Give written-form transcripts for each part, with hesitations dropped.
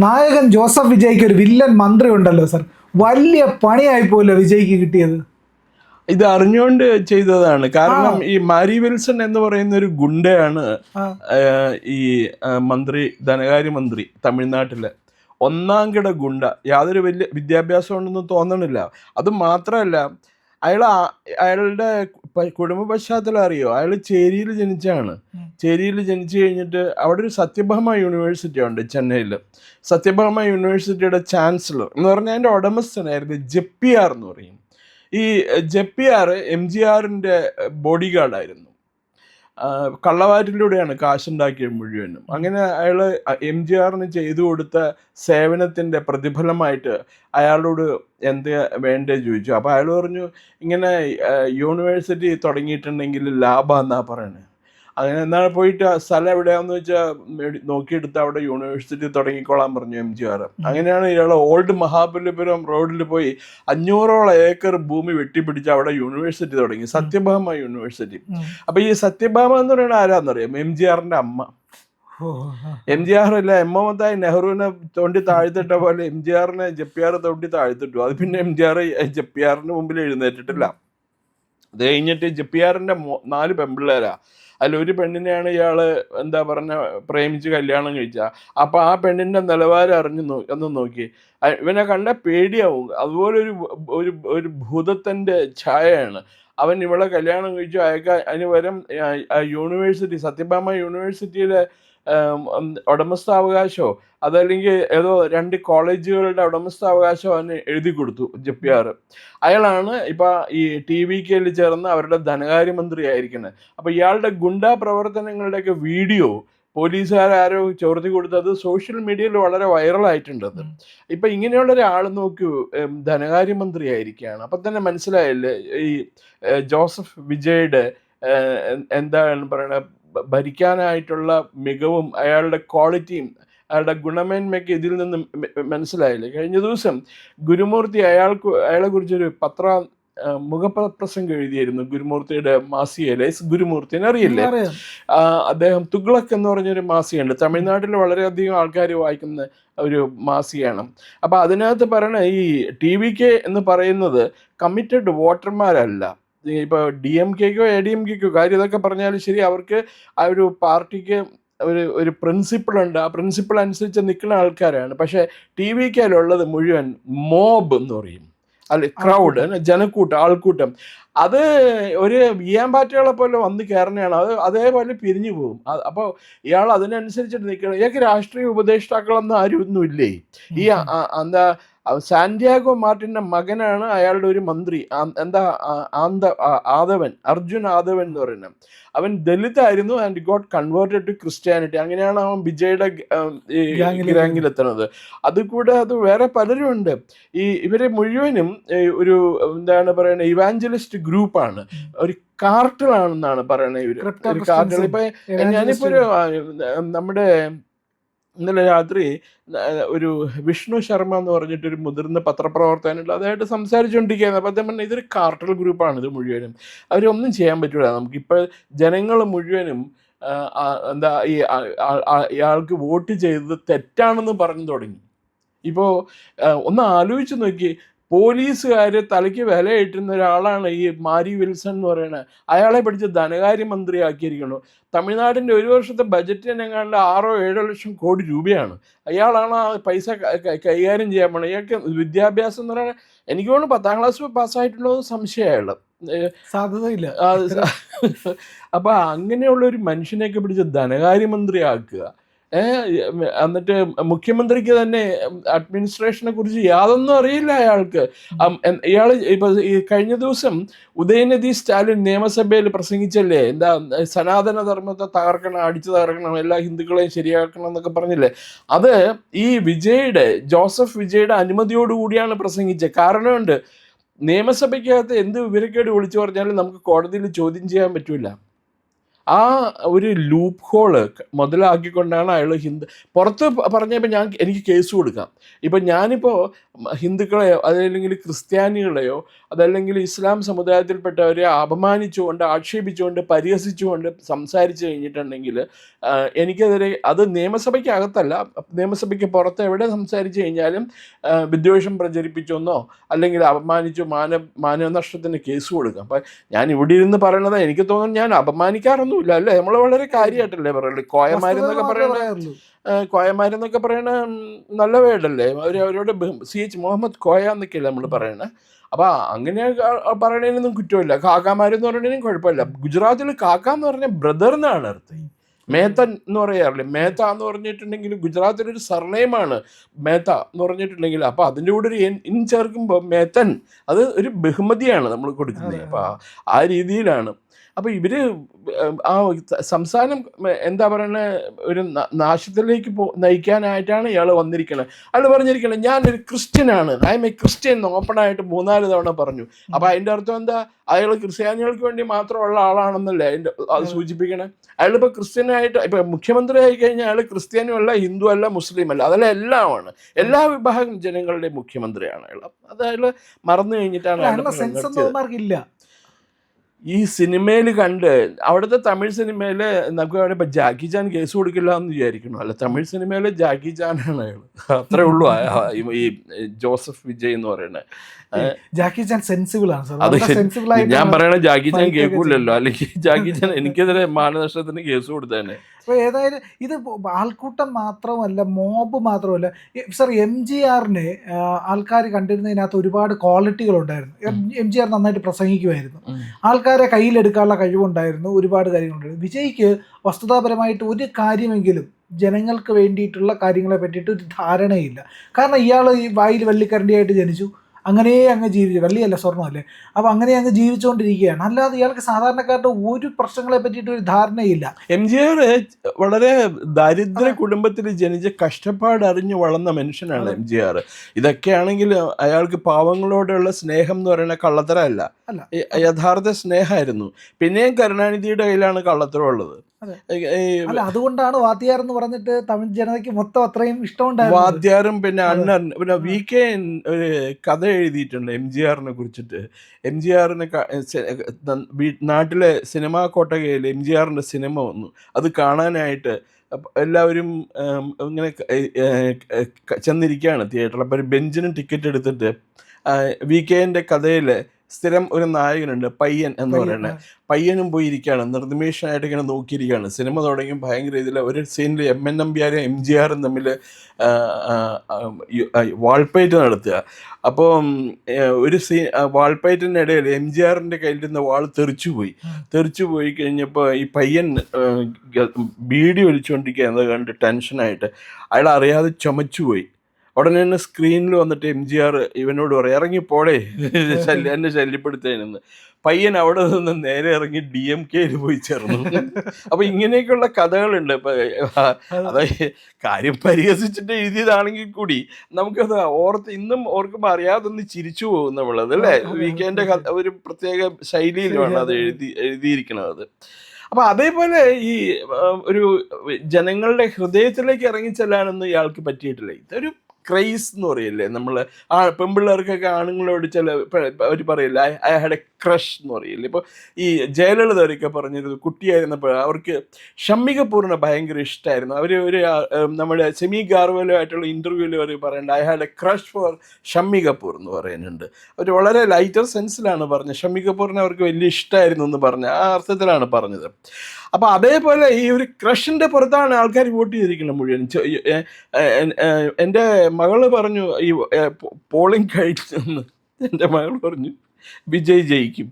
നായകൻ ജോസഫ് വിജയ്ക്ക് ഒരു വില്ലൻ മന്ത്രി ഉണ്ടല്ലോ സർ. വലിയ പണിയായി പോയല്ലോ വിജയ്ക്ക് കിട്ടിയത്. ഇത് അറിഞ്ഞുകൊണ്ട് ചെയ്തതാണ്. കാരണം ഈ മാരി വിൽസൺ എന്ന് പറയുന്ന ഒരു ഗുണ്ടയാണ് ഈ മന്ത്രി, ധനകാര്യമന്ത്രി തമിഴ്നാട്ടിലെ ഒന്നാം കിട ഗുണ്ട. യാതൊരു വലിയ വിദ്യാഭ്യാസം ഉണ്ടെന്ന് തോന്നണില്ല. അത് മാത്രമല്ല, അയാളുടെ കുടുംബ പശ്ചാത്തലം അറിയോ? അയാൾ ചേരിയിൽ ജനിച്ചാണ്. ചേരിയിൽ ജനിച്ചു കഴിഞ്ഞിട്ട് അവിടെ ഒരു സത്യഭാമ യൂണിവേഴ്സിറ്റി ഉണ്ട് ചെന്നൈയിൽ. സത്യഭാമ യൂണിവേഴ്സിറ്റിയുടെ ചാൻസലർ എന്ന് പറഞ്ഞാൽ അതിൻ്റെ ഉടമസ്ഥനായിരുന്നു ജെപ്പിയാർ എന്ന് പറയും. ഈ ജെപ്പിയാർ MGRന്റെ ബോഡി ഗാർഡായിരുന്നു. കള്ളവാറ്റിലൂടെയാണ് കാശുണ്ടാക്കിയത് മുഴുവനും. അങ്ങനെ അയാൾ MGRന് ചെയ്തു കൊടുത്ത സേവനത്തിൻ്റെ പ്രതിഫലമായിട്ട് അയാളോട് എന്ത് വേണ്ടേ ചോദിച്ചു. അപ്പോൾ അയാൾ പറഞ്ഞു, ഇങ്ങനെ യൂണിവേഴ്സിറ്റി തുടങ്ങിയിട്ടുണ്ടെങ്കിൽ ലാഭമെന്നാണ് പറയണത്. അങ്ങനെ എന്നാൽ പോയിട്ട് സ്ഥലം എവിടെയാണെന്ന് വെച്ചാൽ നോക്കിയെടുത്ത് അവിടെ യൂണിവേഴ്സിറ്റി തുടങ്ങിക്കോളാൻ പറഞ്ഞു MGR. അങ്ങനെയാണ് ഇയാൾ ഓൾഡ് മഹാബലിപുരം റോഡിൽ പോയി 500ഓളം ഏക്കർ ഭൂമി വെട്ടിപ്പിടിച്ച് അവിടെ യൂണിവേഴ്സിറ്റി തുടങ്ങി, സത്യഭാമ യൂണിവേഴ്സിറ്റി. അപ്പൊ ഈ സത്യഭാമ എന്ന് പറയുന്നത് ആരാന്നറിയാം? MGRന്റെ അമ്മ. MGR അല്ല, എമ്മത്തായി നെഹ്റുവിനെ തോണ്ടി താഴ്ത്തിട്ട പോലെ MGRനെ ജെപ്പിയാർ തോണ്ടി താഴ്ത്തിട്ടു. അത് പിന്നെ MGR ജെപ്പിയാറിന് മുമ്പിൽ എഴുന്നേറ്റിട്ടില്ല. അത് കഴിഞ്ഞിട്ട് ജെപ്പിയാറിന്റെ 4 പെൺപിള്ളേരാ. അതിലൊരു പെണ്ണിനെയാണ് ഇയാള് പ്രേമിച്ച് കല്യാണം കഴിച്ച. അപ്പൊ ആ പെണ്ണിന്റെ നിലവാരം ഒന്ന് നോക്കി. ഇവനെ കണ്ട പേടിയാവും. അതുപോലെ ഒരു ഭൂതത്തിന്റെ ഛായയാണ്. അവൻ ഇവളെ കല്യാണം കഴിച്ചു. അതിന് പകരം യൂണിവേഴ്സിറ്റി, സത്യഭാമ യൂണിവേഴ്സിറ്റിയിലെ ഉടമസ്ഥാവകാശമോ അതല്ലെങ്കിൽ ഏതോ 2 കോളേജുകളുടെ ഉടമസ്ഥാവകാശം അവന് എഴുതി കൊടുത്തു ജെപ്പിയാർ. അയാളാണ് ഇപ്പൊ ഈ TVKയിൽ ചേർന്ന് അവരുടെ ധനകാര്യമന്ത്രി ആയിരിക്കുന്നത്. അപ്പൊ ഇയാളുടെ ഗുണ്ടാ പ്രവർത്തനങ്ങളുടെയൊക്കെ വീഡിയോ പോലീസുകാരോ ചോർത്തി കൊടുത്തത് സോഷ്യൽ മീഡിയയിൽ വളരെ വൈറലായിട്ടുണ്ടത്. ഇപ്പൊ ഇങ്ങനെയുള്ള ഒരാൾ നോക്കൂ, ധനകാര്യമന്ത്രി ആയിരിക്കുകയാണ്. അപ്പൊ തന്നെ മനസ്സിലായല്ലേ ഈ ജോസഫ് വിജയുടെ എന്താണ് പറയണ, ഭരിക്കാനായിട്ടുള്ള മികവും അയാളുടെ ക്വാളിറ്റിയും അയാളുടെ ഗുണമേന്മയ്ക്ക് ഇതിൽ നിന്ന് മനസ്സിലായില്ലേ? കഴിഞ്ഞ ദിവസം ഗുരുമൂർത്തി അയാളെ കുറിച്ചൊരു മുഖപ്രസംഗം എഴുതിയായിരുന്നു. ഗുരുമൂർത്തിയുടെ മാസികയിലെ ഗുരുമൂർത്തിനെ അറിയില്ലേ? അദ്ദേഹം തുഗ്ലക് എന്ന് പറഞ്ഞൊരു മാസികയുണ്ട്. തമിഴ്നാട്ടിൽ വളരെയധികം ആൾക്കാർ വായിക്കുന്ന ഒരു മാസികയാണ്. അപ്പൊ അതിനകത്ത് പറയണ ഈ TVK എന്ന് പറയുന്നത് കമ്മിറ്റഡ് വോട്ടർമാരല്ല. ഇപ്പൊ DMKക്കോ ADMKക്കോ കാര്യം ഇതൊക്കെ പറഞ്ഞാലും ശരി, അവർക്ക് ആ ഒരു പാർട്ടിക്ക് ഒരു പ്രിൻസിപ്പിൾ ഉണ്ട്. ആ പ്രിൻസിപ്പിൾ അനുസരിച്ച് നിൽക്കുന്ന ആൾക്കാരാണ്. പക്ഷെ TVKയിലുള്ളത് മുഴുവൻ മോബ് എന്ന് പറയും, അല്ലെ, ക്രൗഡ്, ജനക്കൂട്ടം, ആൾക്കൂട്ടം. അത് ഒരു വിയാമ്പാറ്റകളെ പോലെ വന്ന് കയറുന്നതാണ്. അത് അതേപോലെ പിരിഞ്ഞു പോകും. അപ്പോൾ ഇയാൾ അതിനനുസരിച്ചിട്ട് നിൽക്കണം. ഇയാൾക്ക് രാഷ്ട്രീയ ഉപദേഷ്ടാക്കളൊന്നും ആരും ഒന്നും ഇല്ലേ? ഈ സാന്റിയാഗോ മാർട്ടിന്റെ മകനാണ് അയാളുടെ ഒരു മന്ത്രി, ആദവൻ, അർജുൻ ആദവൻ എന്ന് പറയുന്നത്. അവൻ ദലിതായിരുന്നു and got converted to Christianity. അങ്ങനെയാണ് അവൻ വിജയുടെ ഗ്യാങ്ങിലെത്തുന്നത്. അത് വേറെ പലരും ഉണ്ട്. ഇവരെ മുഴുവനും ഒരു ഇവാഞ്ചലിസ്റ്റ് ഗ്രൂപ്പാണ്, ഒരു കാർട്ടലാണെന്നാണ് പറയുന്നത്. ഒരു കാർട്ടൽ. ഇപ്പൊ ഞാനിപ്പോ നമ്മുടെ ഇന്നലെ രാത്രി ഒരു വിഷ്ണു ശർമ്മ എന്ന് പറഞ്ഞിട്ടൊരു മുതിർന്ന പത്രപ്രവർത്തകനുണ്ട്, അതായിട്ട് സംസാരിച്ചുകൊണ്ടിരിക്കുകയാണ്. അപ്പം അദ്ദേഹം പറഞ്ഞാൽ ഇതൊരു കാർട്ടൽ ഗ്രൂപ്പാണ്, ഇത് മുഴുവനും അവരൊന്നും ചെയ്യാൻ പറ്റില്ല. നമുക്കിപ്പോൾ ജനങ്ങൾ മുഴുവനും ഇയാൾക്ക് വോട്ട് ചെയ്തത് തെറ്റാണെന്ന് പറഞ്ഞു തുടങ്ങി. ഇപ്പോൾ ഒന്ന് ആലോചിച്ച് നോക്കി, പോലീസുകാർ തലയ്ക്ക് വിലയിട്ടിരുന്ന ഒരാളാണ് ഈ മാരി വിൽസൺ എന്ന് പറയുന്നത്. അയാളെ പിടിച്ച് ധനകാര്യമന്ത്രിയാക്കിയിരിക്കുന്നു. തമിഴ്നാടിൻ്റെ ഒരു വർഷത്തെ ബജറ്റിനെങ്ങാണ്ട് 6-7 ലക്ഷം കോടി രൂപയാണ്. അയാളാണ് ആ പൈസ കൈകാര്യം ചെയ്യാൻ പോണത്. ഇയാൾക്ക് വിദ്യാഭ്യാസം എന്ന് പറയുന്നത് എനിക്ക് തോന്നുന്നു 10ാം ക്ലാസ് പാസ്സായിട്ടുള്ളത് സംശയമുള്ള സാധ്യതയില്ല. അപ്പൊ അങ്ങനെയുള്ള ഒരു മനുഷ്യനെയൊക്കെ പിടിച്ച് ധനകാര്യമന്ത്രിയാക്കുക. എന്നിട്ട് മുഖ്യമന്ത്രിക്ക് തന്നെ അഡ്മിനിസ്ട്രേഷനെ കുറിച്ച് യാതൊന്നും അറിയില്ല അയാൾക്ക്. ഇപ്പൊ ഈ കഴിഞ്ഞ ദിവസം ഉദയനിധി സ്റ്റാലിൻ നിയമസഭയിൽ പ്രസംഗിച്ചല്ലേ, സനാതന ധർമ്മത്തെ അടിച്ചു തകർക്കണം, എല്ലാ ഹിന്ദുക്കളെയും ശരിയാക്കണം എന്നൊക്കെ പറഞ്ഞില്ലേ. അത് ഈ ജോസഫ് വിജയുടെ അനുമതിയോടുകൂടിയാണ് പ്രസംഗിച്ചത്. കാരണമുണ്ട്, നിയമസഭയ്ക്കകത്ത് എന്ത് വിവരക്കേട് വിളിച്ചു പറഞ്ഞാലും നമുക്ക് കോടതിയിൽ ചോദ്യം ചെയ്യാൻ പറ്റൂല. ആ ഒരു ലൂപ്പ് ഹോള് മുതലാക്കിക്കൊണ്ടാണ് അയാൾ പുറത്ത് പറഞ്ഞപ്പോൾ എനിക്ക് കേസ് കൊടുക്കാം. ഇപ്പം ഞാനിപ്പോൾ ഹിന്ദുക്കളെയോ അതല്ലെങ്കിൽ ക്രിസ്ത്യാനികളെയോ അതല്ലെങ്കിൽ ഇസ്ലാം സമുദായത്തിൽപ്പെട്ടവരെ അപമാനിച്ചുകൊണ്ട് ആക്ഷേപിച്ചുകൊണ്ട് പരിഹസിച്ചുകൊണ്ട് സംസാരിച്ചു കഴിഞ്ഞിട്ടുണ്ടെങ്കിൽ എനിക്കെതിരെ അത് നിയമസഭയ്ക്കകത്തല്ല, നിയമസഭയ്ക്ക് പുറത്ത് എവിടെ സംസാരിച്ചു കഴിഞ്ഞാലും വിദ്വേഷം പ്രചരിപ്പിച്ചെന്നോ അല്ലെങ്കിൽ അപമാനിച്ചു മാനനഷ്ടത്തിന് കേസ് കൊടുക്കാം. അപ്പം ഞാൻ ഇവിടെ ഇരുന്ന് പറയണത് എനിക്ക് തോന്നുന്നു ഞാൻ അപമാനിക്കാറൊന്നുമില്ല അല്ലേ, നമ്മൾ വളരെ കാര്യമായിട്ടല്ലേ പറയുള്ളൂ. കോയമാരെന്നൊക്കെ പറയണ നല്ല വേർഡല്ലേ, അവരോട് CH മുഹമ്മദ് കോയ എന്നൊക്കെയല്ലേ നമ്മൾ പറയണത്. അപ്പം അങ്ങനെ പറയണതിനൊന്നും കുറ്റമില്ല. കാക്കാമാരെന്ന് പറയുന്നതിനും കുഴപ്പമില്ല. ഗുജറാത്തിൽ കാക്ക എന്ന് പറഞ്ഞാൽ ബ്രദർ എന്നാണ് അർത്ഥം. മേത്തൻ എന്ന് പറയാറില്ലേ, മേത്ത എന്ന് പറഞ്ഞിട്ടുണ്ടെങ്കിൽ ഗുജറാത്തിലൊരു സർനെയിമാണ് മേത്ത എന്ന് പറഞ്ഞിട്ടുണ്ടെങ്കിൽ. അപ്പം അതിൻ്റെ കൂടെ ഒരു ഇൻ ചേർക്കുമ്പോൾ മേത്തൻ അത് ഒരു ബഹുമതിയാണ് നമ്മൾ കൊടുക്കുന്നത്. അപ്പം ആ രീതിയിലാണ്. അപ്പോൾ ഇവർ ആ സംസ്ഥാനം എന്താ പറയുക ഒരു നാശത്തിലേക്ക് നയിക്കാനായിട്ടാണ് ഇയാൾ വന്നിരിക്കുന്നത്. അയാൾ പറഞ്ഞിരിക്കുന്നത് ഞാനൊരു ക്രിസ്ത്യനാണ്, ഐ എം എ ക്രിസ്ത്യൻ എന്ന് ഓപ്പണായിട്ട് 3-4 തവണ പറഞ്ഞു. അപ്പോൾ അതിൻ്റെ അർത്ഥം എന്താ, അയാൾ ക്രിസ്ത്യാനികൾക്ക് വേണ്ടി മാത്രമുള്ള ആളാണെന്നല്ലേ അത് സൂചിപ്പിക്കണേ. അയാളിപ്പോൾ ക്രിസ്ത്യനായിട്ട് ഇപ്പം മുഖ്യമന്ത്രി ആയി കഴിഞ്ഞാൽ അയാൾ ക്രിസ്ത്യാനിയും അല്ല, ഹിന്ദു അല്ല, മുസ്ലിം അല്ല, അതെല്ലാം എല്ലാമാണ്, എല്ലാ വിഭാഗം ജനങ്ങളുടെയും മുഖ്യമന്ത്രിയാണ് അയാൾ. അത് അയാൾ മറന്നു കഴിഞ്ഞിട്ടാണ് ഈ സിനിമയിൽ കണ്ട്. അവിടുത്തെ തമിഴ് സിനിമയിൽ നമുക്ക് അവിടെ ഇപ്പം ജാക്കി ചാൻ കേസ് കൊടുക്കില്ല എന്ന് വിചാരിക്കണം. അല്ല, തമിഴ് സിനിമയിൽ ജാക്കി ചാനാണ് അയാൾ, അത്രേ ഉള്ളൂ. ഈ ജോസഫ് വിജയ് എന്ന് പറയുന്നത് ജാക്കി ചാൻ സെൻസിബിൾ ആണ്. അത് ഞാൻ പറയണ ജാക്കി ചാൻ കേൾക്കൂലല്ലോ, അല്ലെങ്കിൽ ജാക്കി ചാൻ എനിക്കെതിരെ മാനനഷ്ടത്തിന് കേസ് കൊടുത്തേനെ. അപ്പോൾ ഏതായാലും ഇത് ആൾക്കൂട്ടം മാത്രമല്ല, മോബ് മാത്രമല്ല. സർ, MGRനെ ആൾക്കാർ കണ്ടിരുന്നതിനകത്ത് ഒരുപാട് ക്വാളിറ്റികളുണ്ടായിരുന്നു. MGR നന്നായിട്ട് പ്രസംഗിക്കുമായിരുന്നു, ആൾക്കാരെ കയ്യിലെടുക്കാനുള്ള കഴിവുണ്ടായിരുന്നു, ഒരുപാട് കാര്യങ്ങളുണ്ടായിരുന്നു. വിജയ്ക്ക് വസ്തുതാപരമായിട്ട് ഒരു കാര്യമെങ്കിലും ജനങ്ങൾക്ക് വേണ്ടിയിട്ടുള്ള കാര്യങ്ങളെ പറ്റിയിട്ട് ഒരു ധാരണയില്ല. കാരണം ഇയാൾ ഈ വായിൽ വെള്ളിക്കരണ്ടിയായിട്ട് ജനിച്ചു, അങ്ങനെ അങ്ങ് ജീവിച്ചു, വെള്ളിയല്ല സ്വർണ്ണമല്ലേ, അപ്പോൾ അങ്ങനെ അങ്ങ് ജീവിച്ചുകൊണ്ടിരിക്കുകയാണ്. അല്ലാതെ ഇയാൾക്ക് സാധാരണക്കാരുടെ ഒരു പ്രശ്നങ്ങളെ പറ്റിയിട്ട് ഒരു ധാരണയില്ല. MGR വളരെ ദരിദ്ര കുടുംബത്തിൽ ജനിച്ച് കഷ്ടപ്പാട് അറിഞ്ഞു വളർന്ന മനുഷ്യനാണ് MGR. ഇതൊക്കെയാണെങ്കിൽ അയാൾക്ക് പാവങ്ങളോടുള്ള സ്നേഹം എന്ന് പറയുന്ന കള്ളത്തരമല്ല, യഥാർത്ഥ സ്നേഹമായിരുന്നു. പിന്നെയും കരുണാനിധിയുടെ കയ്യിലാണ് കള്ളത്തരം ഉള്ളത്. അല്ല, അതുകൊണ്ടാണ് വാദ്യാർ എന്ന് പറഞ്ഞിട്ട് തമിഴ് ജനതയ്ക്ക് മൊത്തം അത്രയും ഇഷ്ടമുണ്ടായിരുന്നു. വാദ്യാറും പിന്നെ അണ്ണൻ പിന്നെ VK ഒരു കഥ എഴുതിയിട്ടുണ്ട് MGRനെ കുറിച്ചിട്ട്. MGRനെ നാട്ടിലെ സിനിമാ കോട്ടകയിൽ MGRൻ്റെ സിനിമ വന്നു. അത് കാണാനായിട്ട് എല്ലാവരും ഇങ്ങനെ ചെന്നിരിക്കുകയാണ് തിയേറ്ററിൽ. അപ്പോൾ ഒരു ബെഞ്ചിന് ടിക്കറ്റ് എടുത്തിട്ട് VKൻ്റെ കഥയിൽ സ്ഥിരം ഒരു നായകനുണ്ട്, പയ്യൻ എന്ന് പറയുന്നത്. പയ്യനും പോയിരിക്കുകയാണ്, നിർനിമേഷനായിട്ട് ഇങ്ങനെ നോക്കിയിരിക്കുകയാണ്. സിനിമ തുടങ്ങി ഭയങ്കര ഇതിൽ ഒരു സീനിൽ MN നമ്പ്യാരും MGRും തമ്മിൽ വാൾപ്പയറ്റ് നടത്തുക. അപ്പോൾ ഒരു വാൾപ്പയറ്റിനിടയിൽ MGRൻ്റെ കയ്യിലിരുന്ന വാൾ തെറിച്ചു പോയി കഴിഞ്ഞപ്പോൾ ഈ പയ്യൻ ബീഡി വലിച്ചുകൊണ്ടിരിക്കുക കണ്ട് ടെൻഷനായിട്ട് അയാൾ അറിയാതെ ചുമച്ചുപോയി. ഉടനെ തന്നെ സ്ക്രീനിൽ വന്നിട്ട് MGR ഇവനോട് പറയും, ഇറങ്ങിപ്പോടേ എന്നെ ശല്യപ്പെടുത്തേനെന്ന്. പയ്യൻ അവിടെ നിന്ന് നേരെ ഇറങ്ങി DMKയിൽ പോയി ചേർന്നു. അപ്പോൾ ഇങ്ങനെയൊക്കെയുള്ള കഥകളുണ്ട്. ഇപ്പം അതായത് കാര്യം പരിഹസിച്ചിട്ട് എഴുതിയതാണെങ്കിൽ കൂടി നമുക്കത് ഇന്നും ഓർക്കുമ്പോൾ അറിയാതൊന്ന് ചിരിച്ചു പോകും നമ്മളത്, അല്ലേ? VKൻ്റെ ഒരു പ്രത്യേക ശൈലിയിലാണ് അത് എഴുതിയിരിക്കുന്നത്. അപ്പോൾ അതേപോലെ ഈ ഒരു ജനങ്ങളുടെ ഹൃദയത്തിലേക്ക് ഇറങ്ങിച്ചെല്ലാനൊന്നും ഇയാൾക്ക് പറ്റിയിട്ടില്ല. ഇതൊരു ക്രൈസ് എന്ന് പറയില്ലേ നമ്മൾ, പെൺപിള്ളേർക്കൊക്കെ ആണുങ്ങളോട് അവർ പറയില്ല ഐ ഹാഡ് എ ക്രഷ് എന്ന് പറയില്ലേ. ഇപ്പോൾ ഈ ജയലളിതവരൊക്കെ പറഞ്ഞിരുന്നു കുട്ടിയായിരുന്നപ്പോൾ അവർക്ക് ഷമ്മി കപൂറിനെ ഭയങ്കര ഇഷ്ടമായിരുന്നു. അവർ നമ്മുടെ സെമി ഗാർവലുമായിട്ടുള്ള ഇൻ്റർവ്യൂവിൽ അവർ പറയുന്നുണ്ട് I had a crush for Shammi Kapoor എന്ന് പറയുന്നുണ്ട്. അവർ വളരെ ലൈറ്റർ സെൻസിലാണ് പറഞ്ഞത്. ഷമ്മി കപൂറിനെ അവർക്ക് വലിയ ഇഷ്ടമായിരുന്നു എന്ന് പറഞ്ഞ ആ അർത്ഥത്തിലാണ് പറഞ്ഞത്. അപ്പോൾ അതേപോലെ ഈ ഒരു ക്രഷിൻ്റെ പുറത്താണ് ആൾക്കാർ വോട്ട് ചെയ്തിരിക്കുന്നത് മുഴുവൻ. എൻ്റെ മകള് പറഞ്ഞു ഈ പോളിംഗ് കഴിഞ്ഞെന്ന്. എൻ്റെ മകൾ പറഞ്ഞു വിജയ് ജയിക്കും,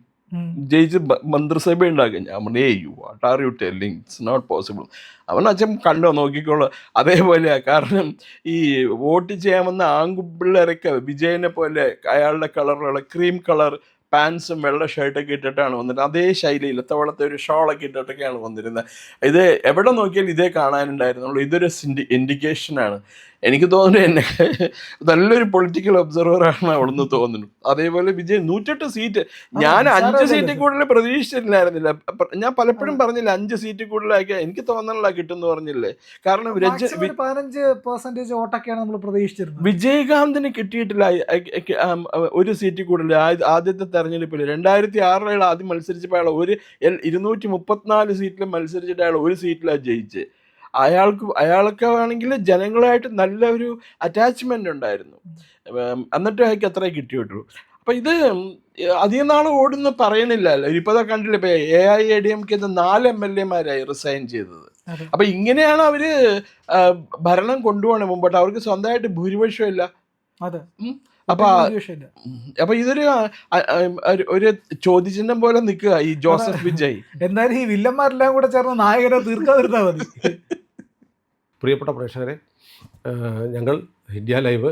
ജയിച്ച് മന്ത്രിസഭ ഉണ്ടാക്കും. ഞാൻ പറഞ്ഞു what are you telling, it's not possible. അവൻ അച്ഛൻ കണ്ടോ നോക്കിക്കോളൂ. അതേപോലെയാണ്. കാരണം ഈ വോട്ട് ചെയ്യാമെന്ന ആൺപിള്ളേരൊക്കെ വിജയനെ പോലെ അയാളുടെ കളറിലുള്ള ക്രീം കളർ പാൻസും വെള്ള ഷർട്ടൊക്കെ ഇട്ടിട്ടാണ് വന്നിരുന്നത്. അതേ ശൈലിയിൽ തവളത്തെ ഒരു ഷോളൊക്കെ ഇട്ടിട്ടൊക്കെയാണ് വന്നിരുന്നത്. ഇത് എവിടെ നോക്കിയാലും ഇതേ കാണാനുണ്ടായിരുന്നുള്ളൂ. ഇതൊരു ഇൻഡിക്കേഷനാണ്. എനിക്ക് തോന്നുന്നു എന്നെ നല്ലൊരു പൊളിറ്റിക്കൽ ഒബ്സർവറാണ് അവിടുന്ന് തോന്നുന്നു. അതേപോലെ വിജയ് 108 സീറ്റ്, ഞാൻ 5 സീറ്റിൽ കൂടുതൽ പ്രതീക്ഷിച്ചിട്ടില്ലായിരുന്നില്ല. ഞാൻ പലപ്പോഴും പറഞ്ഞില്ല 5 സീറ്റിൽ കൂടുതലാക്കി എനിക്ക് തോന്നണില്ല കിട്ടുമെന്ന് പറഞ്ഞില്ലേ. കാരണം 15% വോട്ടൊക്കെയാണ് നമ്മൾ പ്രതീക്ഷിച്ചിരുന്നത്. വിജയകാന്തിന് കിട്ടിയിട്ടില്ല ഒരു സീറ്റിൽ കൂടുതൽ. ആദ്യത്തെ തെരഞ്ഞെടുപ്പിൽ 2006 ആദ്യം മത്സരിച്ചപ്പോൾ അയാൾ 234 സീറ്റിൽ മത്സരിച്ചിട്ട് അയാൾ ഒരു സീറ്റിലാണ് ജയിച്ചത്. അയാൾക്ക് ആണെങ്കിൽ ജനങ്ങളായിട്ട് നല്ല ഒരു അറ്റാച്ച്മെന്റ് ഉണ്ടായിരുന്നു. എന്നിട്ട് അയാൾക്ക് അത്രേ കിട്ടിയിട്ടുള്ളൂ. അപ്പൊ ഇത് അധികം നാൾ ഓടുന്ന പറയണില്ലല്ലോ. ഇപ്പൊ കണ്ടില്ല, ഇപ്പൊ AIADMK 4 MLA-മാരായി റിസൈൻ ചെയ്തത്. അപ്പൊ ഇങ്ങനെയാണ് അവര് ഭരണം കൊണ്ടുപോകണേ മുമ്പോട്ട്. അവർക്ക് സ്വന്തമായിട്ട് ഭൂരിപക്ഷം ഇല്ല. അപ്പൊ ഇതൊരു ഒരു ചോദ്യചിഹ്നം പോലെ നിൽക്കുക ഈ ജോസഫ് വിജയ്. എന്തായാലും ഈ വില്ലന്മാരെല്ലാം കൂടെ ചേർന്ന് നായകനെ തീർക്കാതിരുന്നാൽ മതി. പ്രിയപ്പെട്ട പ്രേക്ഷകരെ, ഞങ്ങൾ ഇന്ത്യ ലൈവ്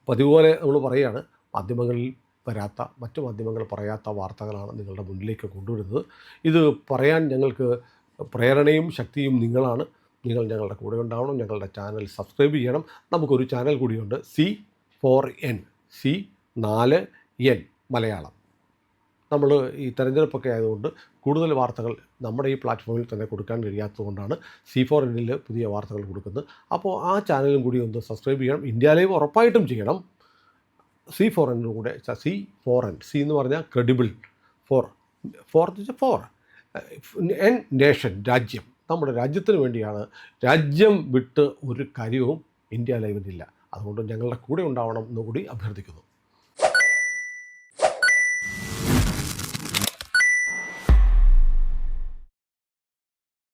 പതിപോലെ നമ്മൾ പറയുകയാണ്, മാധ്യമങ്ങളിൽ വരാത്ത, മറ്റു മാധ്യമങ്ങൾ പറയാത്ത വാർത്തകളാണ് നിങ്ങളുടെ മുന്നിലേക്ക് കൊണ്ടുവരുന്നത്. ഇത് പറയാൻ ഞങ്ങൾക്ക് പ്രേരണയും ശക്തിയും നിങ്ങളാണ്. നിങ്ങൾ ഞങ്ങളുടെ കൂടെ ഉണ്ടാവണം. ഞങ്ങളുടെ ചാനൽ സബ്സ്ക്രൈബ് ചെയ്യണം. നമുക്കൊരു ചാനൽ കൂടിയുണ്ട്, C4N, C4N മലയാളം. നമ്മൾ ഈ തെരഞ്ഞെടുപ്പൊക്കെ ആയതുകൊണ്ട് കൂടുതൽ വാർത്തകൾ നമ്മുടെ ഈ പ്ലാറ്റ്ഫോമിൽ തന്നെ കൊടുക്കാൻ കഴിയാത്തതുകൊണ്ടാണ് C4N പുതിയ വാർത്തകൾ കൊടുക്കുന്നത്. അപ്പോൾ ആ ചാനലും കൂടി ഒന്ന് സബ്സ്ക്രൈബ് ചെയ്യണം. ഇന്ത്യ ലൈവ് ഉറപ്പായിട്ടും ചെയ്യണം. C4N കൂടെ, C4N, C എന്ന് പറഞ്ഞാൽ ക്രെഡിബിൾ, ഫോർ എൻ നേഷൻ, രാജ്യം. നമ്മുടെ രാജ്യത്തിന് വേണ്ടിയാണ്. രാജ്യം വിട്ട് ഒരു കാര്യവും ഇന്ത്യ ലൈവിനില്ല. അതുകൊണ്ട് ഞങ്ങളുടെ കൂടെ ഉണ്ടാവണം എന്നുകൂടി അഭ്യർത്ഥിക്കുന്നു.